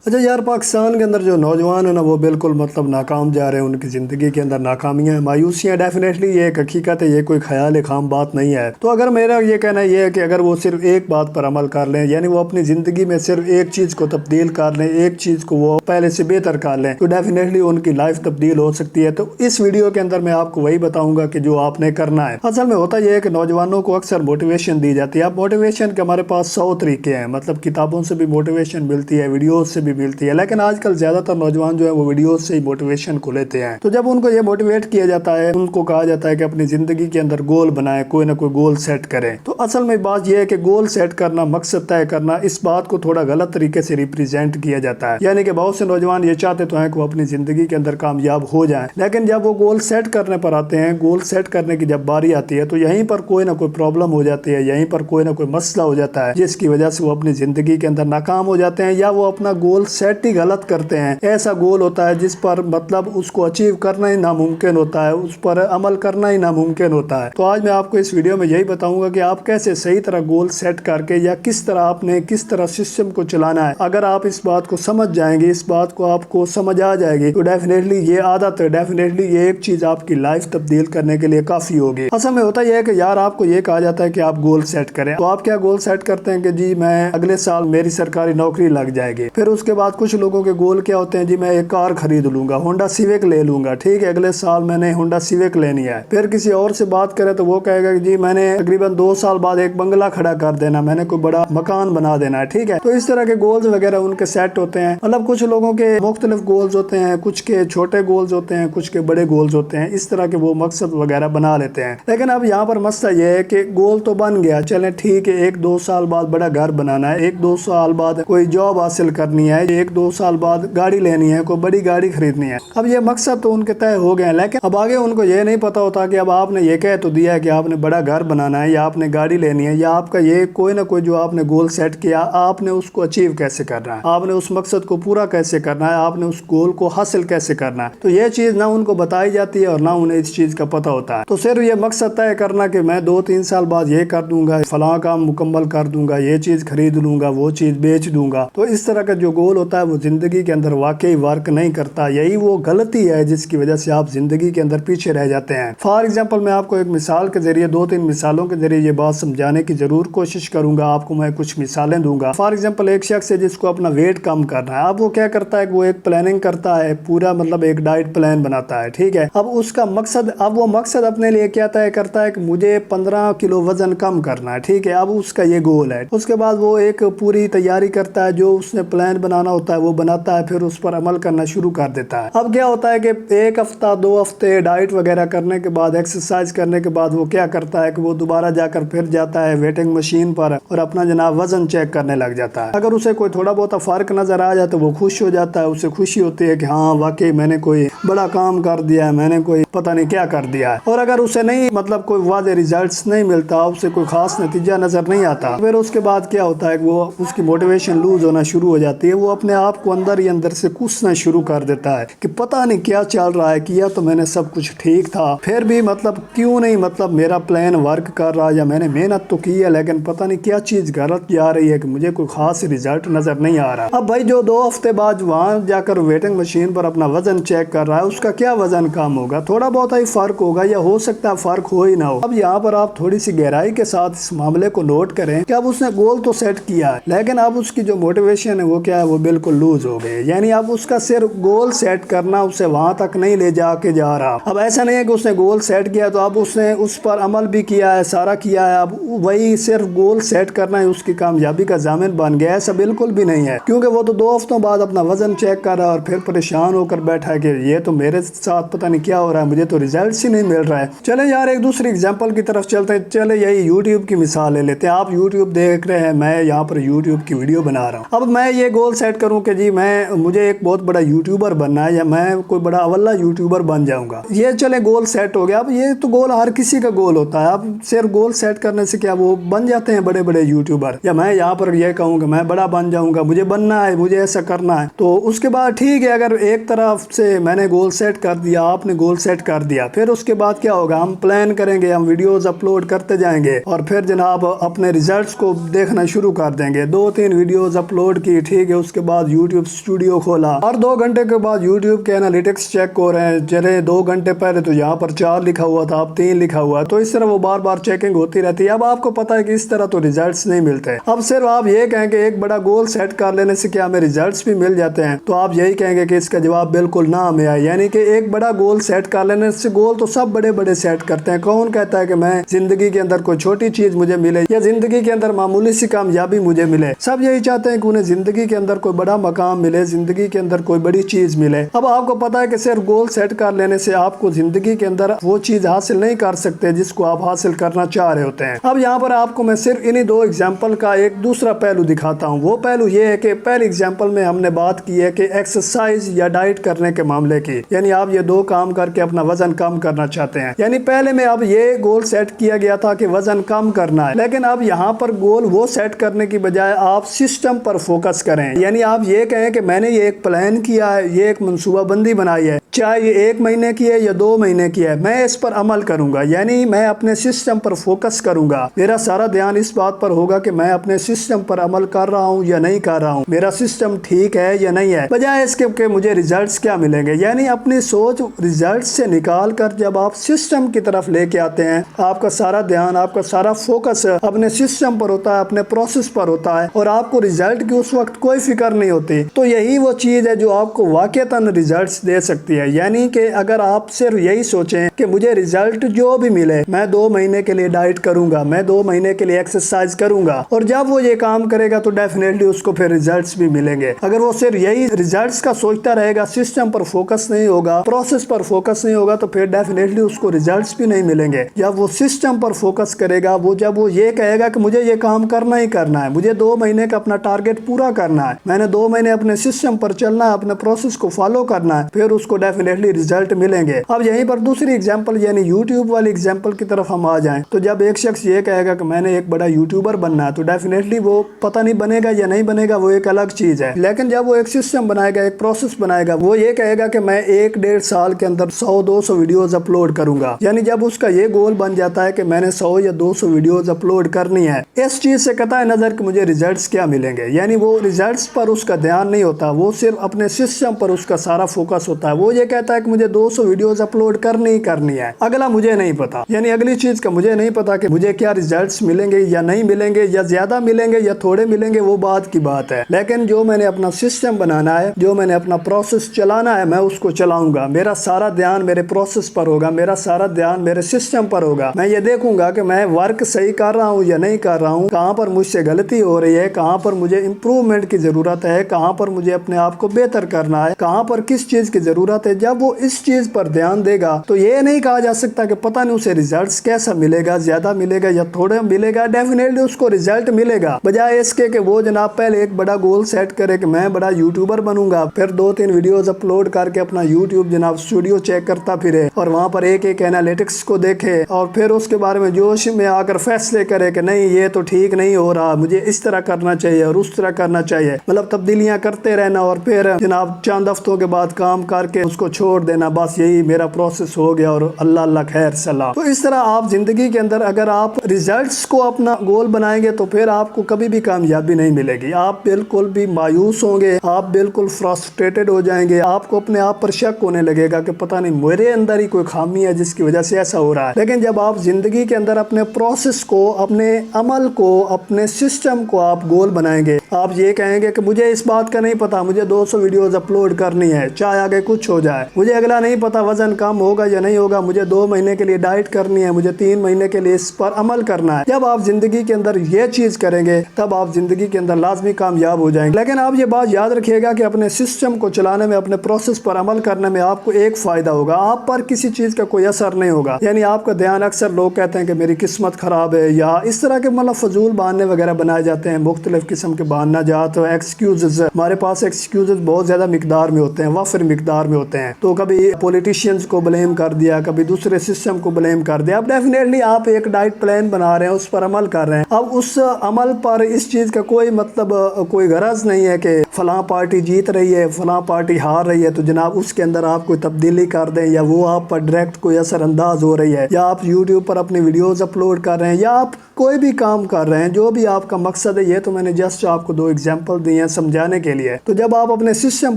अच्छा यार, पाकिस्तान के अंदर जो नौजवान है ना वो बिल्कुल मतलब नाकाम जा रहे हैं। उनकी ज़िंदगी के अंदर नाकामियाँ हैं, मायूसियाँ, डेफिनेटली ये एक हकीकत है, ये कोई ख्याल खाम बात नहीं है। तो अगर मेरा ये कहना ये है कि अगर वो सिर्फ एक बात पर अमल कर लें, यानी वो अपनी ज़िंदगी में सिर्फ एक चीज़ को तब्दील कर लें, एक चीज़ को वो पहले से बेहतर कर लें, तो डेफिनेटली उनकी लाइफ तब्दील हो सकती है। तो इस वीडियो के अंदर मैं आपको वही बताऊँगा कि जो आपने करना है। असल में होता यह है कि नौजवानों को अक्सर मोटिवेशन दी जाती है। अब मोटिवेशन के हमारे पास 100 तरीके हैं, मतलब किताबों से भी मोटिवेशन मिलती है, वीडियोज़ से भी मिलती है, लेकिन आजकल ज्यादातर नौजवान जो है वो वीडियोस से ही मोटिवेशन को लेते हैं। तो जब उनको ये मोटिवेट किया जाता है, उनको कहा जाता है कि अपनी जिंदगी के अंदर गोल बनाएं, कोई ना कोई गोल सेट करें। तो असल में बात यह है कि गोल सेट करना, मकसद तय करना, इस बात को थोड़ा गलत तरीके से रिप्रेजेंट किया जाता है। यानी कि बहुत से नौजवान ये चाहते तो हैं कि वो अपनी जिंदगी के अंदर कामयाब हो जाएं, लेकिन जब वो गोल सेट करने पर आते हैं, गोल सेट करने की जब बारी आती है, तो यहीं पर कोई ना कोई प्रॉब्लम हो जाती है, यहीं पर कोई ना कोई मसला हो जाता है, जिसकी वजह से वो अपनी जिंदगी के अंदर नाकाम हो जाते हैं, या वो अपना गोल सेट ही गलत करते हैं। ऐसा गोल होता है जिस पर मतलब उसको अचीव करना ही नामुमकिन होता है, उस पर अमल करना ही नामुमकिन होता है। तो आज मैं आपको इस वीडियो में यही बताऊंगा कि आप कैसे सही तरह गोल सेट करके, या किस तरह आपने किस तरह सिस्टम को चलाना है। अगर आप इस बात को समझ जाएंगे, इस बात को आपको समझ आ जाएगी, तो डेफिनेटली ये आदत है, डेफिनेटली ये एक चीज आपकी लाइफ तब्दील करने के लिए काफी होगी। असल में होता यह है कि यार आपको ये कहा जाता है कि आप गोल सेट करें, तो आप क्या गोल सेट करते हैं कि जी मैं अगले साल मेरी सरकारी नौकरी लग जाएगी। फिर उसके बाद कुछ लोगों के गोल क्या होते हैं, जी मैं एक कार खरीद लूंगा, होंडा सिविक ले लूंगा, ठीक है, अगले साल मैंने होंडा सिविक लेनी है। फिर किसी और से बात करें तो वो कहेगा कि जी मैंने तकरीबन 2 साल बाद एक बंगला खड़ा कर देना, मैंने कोई बड़ा मकान बना देना है, ठीक है। तो इस तरह के गोल्स वगैरह उनके सेट होते हैं। मतलब कुछ लोगों के मुख्तलिफ गोल्स होते हैं, कुछ के छोटे गोल्स होते हैं, कुछ के बड़े गोल्स होते हैं, इस तरह के वो मकसद वगैरह बना लेते हैं। लेकिन अब यहाँ पर मसला ये है कि गोल तो बन गया, चले ठीक है, 1-2 साल बाद बड़ा घर बनाना है, 1-2 साल बाद कोई जॉब हासिल करनी है, 1-2 साल बाद गाड़ी लेनी है, कोई बड़ी गाड़ी खरीदनी है। अब ये मकसद तो उनके तय हो गए हैं, लेकिन अब आगे उनको ये नहीं पता होता कि अब आपने ये कह तो दिया है कि आपने बड़ा घर बनाना है, या आपने गाड़ी लेनी है, या आपका ये कोई ना कोई जो आपने गोल सेट किया, आपने उसको अचीव कैसे करना है, आपने उस मकसद को पूरा कैसे करना है, आपने उस गोल को हासिल कैसे करना है। तो ये चीज ना उनको बताई जाती है और ना उन्हें इस चीज का पता होता है। तो सिर्फ ये मकसद तय करना कि मैं 2-3 साल बाद ये कर दूंगा, फलां काम मुकम्मल कर दूंगा, ये चीज खरीद लूंगा, वो चीज बेच दूंगा, तो इस तरह का जो गोल होता है वो जिंदगी के अंदर वाकई वर्क नहीं करता। यही वो गलती है जिसकी वजह से आप जिंदगी के अंदर पीछे रह जाते हैं। फॉर एग्जांपल मैं आपको एक मिसाल के जरिए, 2-3 मिसालों के जरिए ये बात समझाने की जरूर कोशिश करूंगा। आपको मैं कुछ मिसालें दूंगा। फॉर एग्जांपल एक शख्स है जिसको अपना वेट कम करना है। अब वो क्या करता है कि वो एक प्लानिंग करता है, पूरा मतलब एक डाइट प्लान बनाता है, ठीक है। अब उसका मकसद, अब वो मकसद अपने लिए क्या तय करता है कि मुझे 15 किलो वजन कम करना है, ठीक है। अब उसका ये गोल है। उसके बाद वो एक पूरी तैयारी करता है, जो उसने प्लान बनाना होता है वो बनाता है, फिर उस पर अमल करना शुरू कर देता है। अब क्या होता है कि 1 हफ्ता 2 हफ्ते डाइट वगैरह करने के बाद, एक्सरसाइज करने के बाद वो क्या करता है कि वो दोबारा जाकर फिर जाता है वेटिंग मशीन पर और अपना जनाब वजन चेक करने लग जाता है। अगर उसे कोई थोड़ा बहुत फर्क नजर आ जाए तो वो खुश हो जाता है, उसे खुशी होती है कि हाँ वाकई मैंने कोई बड़ा काम कर दिया है, मैंने कोई पता नहीं क्या कर दिया है। और अगर उसे नहीं मतलब कोई वादे रिजल्ट्स नहीं मिलता, उसे कोई खास नतीजा नजर नहीं आता, फिर उसके बाद क्या होता है कि वो उसकी मोटिवेशन लूज होना शुरू हो जाती है। वो अपने आप को अंदर ही अंदर से कुसना शुरू कर देता है कि पता नहीं क्या चल रहा है, किया तो मैंने सब कुछ ठीक था, फिर भी मतलब क्यों नहीं मतलब मेरा प्लान वर्क कर रहा, या मैंने मेहनत तो की है लेकिन पता नहीं क्या चीज गलत जा रही है कि मुझे कोई खास रिजल्ट नजर नहीं आ रहा। अब भाई जो 2 हफ्ते बाद वहां जाकर वेटिंग मशीन पर अपना वजन चेक कर रहा है, उसका क्या वजन कम होगा, थोड़ा बहुत ही फर्क होगा, या हो सकता है फर्क हो ही ना हो। अब यहाँ पर आप थोड़ी सी गहराई के साथ इस मामले को नोट करें कि अब उसने गोल तो सेट किया है, लेकिन अब उसकी जो मोटिवेशन है वो क्या है, वो बिल्कुल लूज हो गई। यानी अब उसका सिर्फ गोल सेट करना उसे वहां तक नहीं ले जाके जा रहा। अब ऐसा नहीं है कि उसने गोल सेट किया तो अब उसने उस पर अमल भी किया है, सारा किया है, अब वही सिर्फ गोल सेट करना है उसकी कामयाबी का जामिन बन गया। ऐसा बिल्कुल भी नहीं है, क्योंकि वो तो 2 हफ्तों बाद अपना वजन चेक कर रहा है और फिर परेशान होकर बैठा है कि ये तो मेरे साथ पता नहीं क्या हो रहा है, मुझे तो रिजल्ट ही नहीं मिल रहा है। चले यार एक दूसरी एग्जाम्पल की तरफ चलते हैं। चले यही यूट्यूब की मिसाल ले लेते हैं। आप यूट्यूब देख रहे हैं, मैं यहाँ पर यूट्यूब की वीडियो बना रहा हूँ। अब मैं ये गोल सेट करूँ कि जी मुझे एक बहुत बड़ा यूट्यूबर बनना है, या मैं कोई बड़ा अवल्ला यूट्यूबर बन जाऊंगा, ये चले गोल सेट हो गया। अब ये तो गोल हर किसी का गोल होता है। अब सिर्फ गोल सेट करने से क्या वो बन जाते हैं बड़े बड़े यूट्यूबर, या मैं यहाँ पर ये कहूँ कि मैं बड़ा बन जाऊंगा, मुझे बनना है, मुझे ऐसा करना है, तो उसके बाद ठीक है, अगर एक तरफ से मैंने गोल सेट कर दिया, आपने गोल सेट कर दिया, फिर उसके बाद क्या होगा, हम प्लान करेंगे, हम वीडियोस अपलोड करते जाएंगे और फिर जनाब अपने रिजल्ट्स को देखना शुरू कर देंगे। 2-3 वीडियोस अपलोड की, ठीक है, اس کے بعد YouTube اسٹوڈیو کھولا اور 2 گھنٹے کے بعد YouTube کے انالیٹکس چیک ہو رہے ہیں، چلے 2 گھنٹے پہلے تو یہاں پر 4 لکھا ہوا تھا، اب 3 لکھا ہوا ہے، تو اس طرح وہ بار بار چیکنگ ہوتی رہتی ہے۔ اب آپ کو پتا ہے کہ اس طرح تو ریزلٹس نہیں ملتے۔ اب صرف آپ یہ کہیں کہ ایک بڑا گول سیٹ کر لینے سے کیا ہمیں ریزلٹس بھی مل جاتے ہیں، تو آپ یہی کہیں گے کہ اس کا جواب بالکل نہ ہمیں آئے، یعنی کہ ایک بڑا گول سیٹ کر لینے سے، گول تو سب بڑے بڑے سیٹ کرتے ہیں، کون کہتا ہے کہ میں زندگی کے اندر کوئی چھوٹی چیز مجھے ملے یا زندگی کے اندر معمولی سی کامیابی مجھے ملے؟ سب یہی چاہتے ہیں کہ انہیں زندگی کے اندر کوئی بڑا مقام ملے، زندگی کے اندر کوئی بڑی چیز ملے۔ اب آپ کو پتا ہے کہ صرف گول سیٹ کر لینے سے آپ کو زندگی کے اندر وہ چیز حاصل نہیں کر سکتے جس کو آپ حاصل کرنا چاہ رہے ہوتے ہیں۔ اب یہاں پر آپ کو میں صرف انہی 2 ایگزامپل کا ایک دوسرا پہلو دکھاتا ہوں۔ وہ پہلو یہ ہے کہ پہلی ایگزامپل میں ہم نے بات کی ہے کہ ایکسرسائز یا ڈائٹ کرنے کے معاملے کی، یعنی آپ یہ 2 کام کر کے اپنا وزن کم کرنا چاہتے ہیں۔ یعنی پہلے میں اب یہ گول سیٹ کیا گیا تھا کہ وزن کم کرنا ہے، لیکن اب یہاں پر گول وہ سیٹ کرنے کی بجائے آپ سسٹم پر فوکس کریں، یعنی آپ یہ کہیں کہ میں نے یہ ایک پلان کیا ہے، یہ ایک منصوبہ بندی بنائی ہے، چاہے یہ 1 مہینے کی ہے یا 2 مہینے کی ہے، میں اس پر عمل کروں گا، یعنی میں اپنے سسٹم پر فوکس کروں گا، میرا سارا دھیان اس بات پر ہوگا کہ میں اپنے سسٹم پر عمل کر رہا ہوں یا نہیں کر رہا ہوں، میرا سسٹم ٹھیک ہے یا نہیں ہے، بجائے اس کے کہ مجھے ریزلٹس کیا ملیں گے۔ یعنی اپنی سوچ ریزلٹس سے نکال کر جب آپ سسٹم کی طرف لے کے آتے ہیں، آپ کا سارا دھیان، آپ کا سارا فوکس اپنے سسٹم پر ہوتا ہے، اپنے پروسیس پر ہوتا ہے، اور آپ کو ریزلٹ کی اس وقت کوئی فکر نہیں ہوتی، تو یہی وہ چیز ہے جو آپ کو واقعتاً ریزلٹس دے سکتی ہے۔ یعنی کہ اگر آپ صرف یہی سوچیں کہ مجھے ریزلٹ جو بھی ملے، میں 2 مہینے کے لیے ڈائٹ کروں گا، میں 2 مہینے کے لیے ایکسرسائز کروں گا، اور جب وہ یہ کام کرے گا تو ڈیفینیٹلی اس کو پھر ریزلٹس بھی ملیں گے۔ اگر وہ صرف یہی ریزلٹس کا سوچتا رہے گا، سسٹم پر فوکس نہیں ہوگا، پروسیس پر فوکس نہیں ہوگا، تو پھر ڈیفینیٹلی اس کو ریزلٹس بھی نہیں ملیں گے۔ جب وہ سسٹم پر فوکس کرے گا، جب وہ یہ کہے گا کہ مجھے یہ کام کرنا ہی کرنا ہے، مجھے 2 مہینے کا اپنا ٹارگٹ پورا کرنا ہے، میں نے 2 مہینے اپنے سسٹم پر چلنا ہے، اپنے پروسیس کو فالو کرنا ہے، پھر اس کو ڈیفینیٹلی ریزلٹ ملیں گے۔ اب یہیں پر دوسری ایگزامپل یعنی یوٹیوب والی ایگزامپل کی طرف ہم آ جائیں، تو جب ایک شخص یہ کہے گا کہ میں نے ایک بڑا یوٹیوبر بننا ہے، تو ڈیفینیٹلی وہ پتہ نہیں بنے گا یا نہیں بنے گا، وہ ایک الگ چیز ہے، لیکن جب وہ ایک سسٹم بنائے گا، ایک پروسیس بنائے گا، وہ یہ کہے گا کہ میں 1-1.5 سال کے اندر 100-200 ویڈیوز اپلوڈ کروں گا، یعنی جب اس کا یہ گول بن جاتا ہے کہ میں نے 100 یا 200 ویڈیوز اپلوڈ کرنی ہے، اس چیز سے قطع نظر کہ مجھے ریزلٹس کیا ملیں گے، یعنی وہ ریزلٹس پر اس کا دھیان نہیں ہوتا، وہ صرف اپنے سسٹم پر اس کا سارا فوکس ہوتا ہے۔ وہ یہ کہتا ہے کہ مجھے 200 ویڈیوز اپلوڈ کرنی ہے، اگلا مجھے نہیں پتا، یعنی اگلی چیز کا مجھے نہیں پتا کہ مجھے کیا ریزلٹس ملیں گے یا نہیں ملیں گے، یا زیادہ ملیں گے یا تھوڑے ملیں گے، وہ بات کی بات ہے، لیکن جو میں نے اپنا سسٹم بنانا ہے، جو میں نے اپنا پروسیس چلانا ہے، میں اس کو چلاؤں گا، میرا سارا دھیان میرے پروسیس پر ہوگا، میرا سارا دھیان میرے سسٹم پر ہوگا، میں یہ دیکھوں گا کہ میں ورک صحیح کر رہا ہوں یا نہیں کر رہا ہوں، کہاں پر مجھ سے غلطی ہو رہی ہے، کہاں پر مجھے امپروومنٹ کی ضرورت ہے، کہاں پر مجھے اپنے آپ کو بہتر کرنا ہے، کہاں پر کس چیز کی ضرورت ہے۔ جب وہ اس چیز پر دھیان دے گا تو یہ نہیں کہا جا سکتا کہ پتہ نہیں اسے ریزلٹس کیسا ملے گا، زیادہ ملے گا یا تھوڑا ملے گا، ڈیفینیٹلی اس کو ریزلٹ ملے گا، بجائے اس کے کہ وہ جناب پہلے ایک بڑا گول سیٹ کرے کہ میں بڑا یوٹیوبر بنوں گا، پھر 2-3 ویڈیوز اپلوڈ کر کے اپنا یوٹیوب جناب اسٹوڈیو چیک کرتا پھرے، اور وہاں پر ایک انالیٹکس کو دیکھے، اور پھر اس کے بارے میں جوش میں آ کر فیصلے کرے کہ نہیں یہ تو ٹھیک نہیں ہو رہا، مجھے اس طرح کرنا چاہیے اور اس طرح کرنا چاہیے، مطلب تبدیلیاں کرتے رہنا، اور پھر جناب چند ہفتوں کے بعد کام کر کے اس کو چھوڑ دینا، بس یہی میرا پروسیس ہو گیا اور اللہ اللہ خیر سلام۔ تو اس طرح آپ زندگی کے اندر اگر آپ ریزلٹس کو اپنا گول بنائیں گے تو پھر آپ کو کبھی بھی کامیابی نہیں ملے گی، آپ بالکل بھی مایوس ہوں گے، آپ بالکل فرسٹریٹڈ ہو جائیں گے، آپ کو اپنے آپ پر شک ہونے لگے گا کہ پتہ نہیں میرے اندر ہی کوئی خامی ہے جس کی وجہ سے ایسا ہو رہا ہے۔ لیکن جب آپ زندگی کے اندر اپنے پروسیس کو، اپنے عمل کو، اپنے سسٹم کو آپ گول بنائیں گے، آپ یہ کہیں گے کہ مجھے اس بات کا نہیں پتا، مجھے 200 ویڈیوز اپلوڈ کرنی ہے چاہے آگے کچھ ہو جائے، مجھے اگلا نہیں پتا وزن کم ہوگا یا نہیں ہوگا، مجھے 2 مہینے کے لیے ڈائٹ کرنی ہے، مجھے 3 مہینے کے لیے اس پر عمل کرنا ہے۔ جب آپ زندگی کے اندر یہ چیز کریں گے تب آپ زندگی کے اندر لازمی کامیاب ہو جائیں گے۔ لیکن آپ یہ بات یاد رکھیے گا کہ اپنے سسٹم کو چلانے میں، اپنے پروسیس پر عمل کرنے میں آپ کو ایک فائدہ ہوگا، آپ پر کسی چیز کا کوئی اثر نہیں ہوگا، یعنی آپ کا دھیان، اکثر لوگ کہتے ہیں کہ میری قسمت خراب ہے، یا اس طرح کے مطلب فضول بہانے وغیرہ بنائے جاتے ہیں، مختلف قسم کے بہانہ جات، ایکسکیوزز، ہمارے پاس ایکسکیوزز بہت زیادہ مقدار میں ہوتے ہیں، وافر مقدار میں ہوتے ہیں، تو کبھی پولیٹیشینز کو بلیم کر دیا، کبھی دوسرے سسٹم کو بلیم کر دیا۔ اب ڈیفینیٹلی آپ ایک ڈائٹ پلان بنا رہے ہیں، اس پر عمل کر رہے ہیں، اب اس عمل پر اس چیز کا کوئی مطلب، کوئی غرض نہیں ہے کہ فلاں پارٹی جیت رہی ہے، فلاں پارٹی ہار رہی ہے تو جناب اس کے اندر آپ کوئی تبدیلی کر دیں، یا وہ آپ پر ڈائریکٹ کوئی اثر انداز ہو رہی ہے، یا آپ یوٹیوب پر اپنی ویڈیوز اپلوڈ کر رہے ہیں، یا آپ कोई भी काम कर रहे हैं, जो भी आपका मकसद है, ये तो मैंने जस्ट आपको 2 एग्जांपल दिए हैं समझाने के लिए। तो जब आप अपने सिस्टम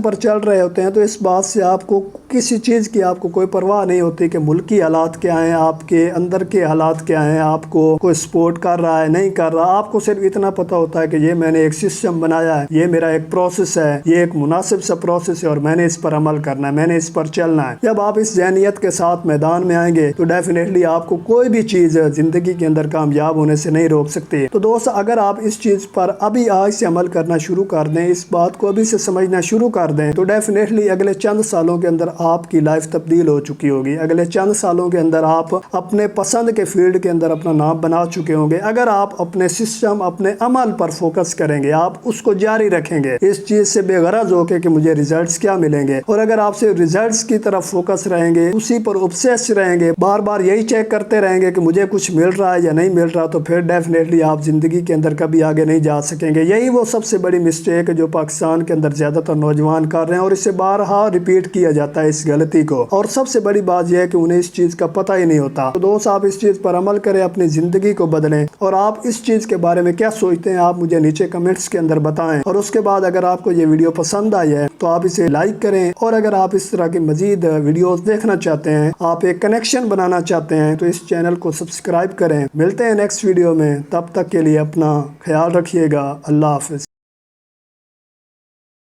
पर चल रहे होते हैं तो इस बात से आपको किसी चीज़ की आपको कोई परवाह नहीं होती कि मुल्की हालात क्या हैं, आपके अंदर के हालात क्या हैं, आपको कोई सपोर्ट कर रहा है नहीं कर रहा। आपको सिर्फ इतना पता होता है कि ये मैंने एक सिस्टम बनाया है, ये मेरा एक प्रोसेस है, ये एक मुनासिब सा प्रोसेस है और मैंने इस पर अमल करना है, मैंने इस पर चलना है। जब आप इस ज़हनियत के साथ मैदान में आएंगे तो डेफिनेटली आपको कोई भी चीज़ ज़िंदगी के अंदर कामयाब होने से नहीं रोक सकती। तो दोस्त, अगर आप इस चीज़ पर अभी आज से अमल करना शुरू कर दें, इस बात को अभी से समझना शुरू कर दें, तो डेफिनेटली अगले चंद सालों के अंदर आपकी लाइफ तब्दील हो चुकी होगी। अगले चंद सालों के अंदर आप अपने पसंद के फील्ड के अंदर अपना नाम बना चुके होंगे। अगर आप अपने सिस्टम, अपने अमल पर फोकस करेंगे, आप उसको जारी रखेंगे इस चीज़ से बेगरज होकर कि मुझे रिजल्ट्स क्या मिलेंगे, और अगर आप सिर्फ रिजल्ट्स की तरफ फोकस रहेंगे, उसी पर ऑब्सेस रहेंगे, बार बार यही चेक करते रहेंगे कि मुझे कुछ मिल रहा है या नहीं मिल रहा, तो फिर डेफिनेटली आप ज़िंदगी के अंदर कभी आगे नहीं जा सकेंगे। यही वो सबसे बड़ी मिस्टेक है जो पाकिस्तान के अंदर ज़्यादातर नौजवान कर रहे हैं और इसे बारहा रिपीट किया जाता है इस गलती को। और सबसे बड़ी बात यह है कि उन्हें इस चीज़ का पता ही नहीं होता। तो दोस्त, आप इस चीज़ पर अमल करें, अपनी ज़िंदगी को बदलें। और आप इस चीज़ के बारे में क्या सोचते हैं, आप मुझे नीचे कमेंट्स के अंदर बताएं। और उसके बाद अगर आपको ये वीडियो पसंद आई है तो आप इसे लाइक करें, और अगर आप इस तरह की मज़ीद वीडियोस देखना चाहते हैं, आप एक कनेक्शन बनाना चाहते हैं, तो इस चैनल को सब्सक्राइब करें। मिलते हैं नेक्स्ट वीडियो में, तब तक के लिए अपना ख्याल रखिएगा। अल्लाह हाफ़िज़।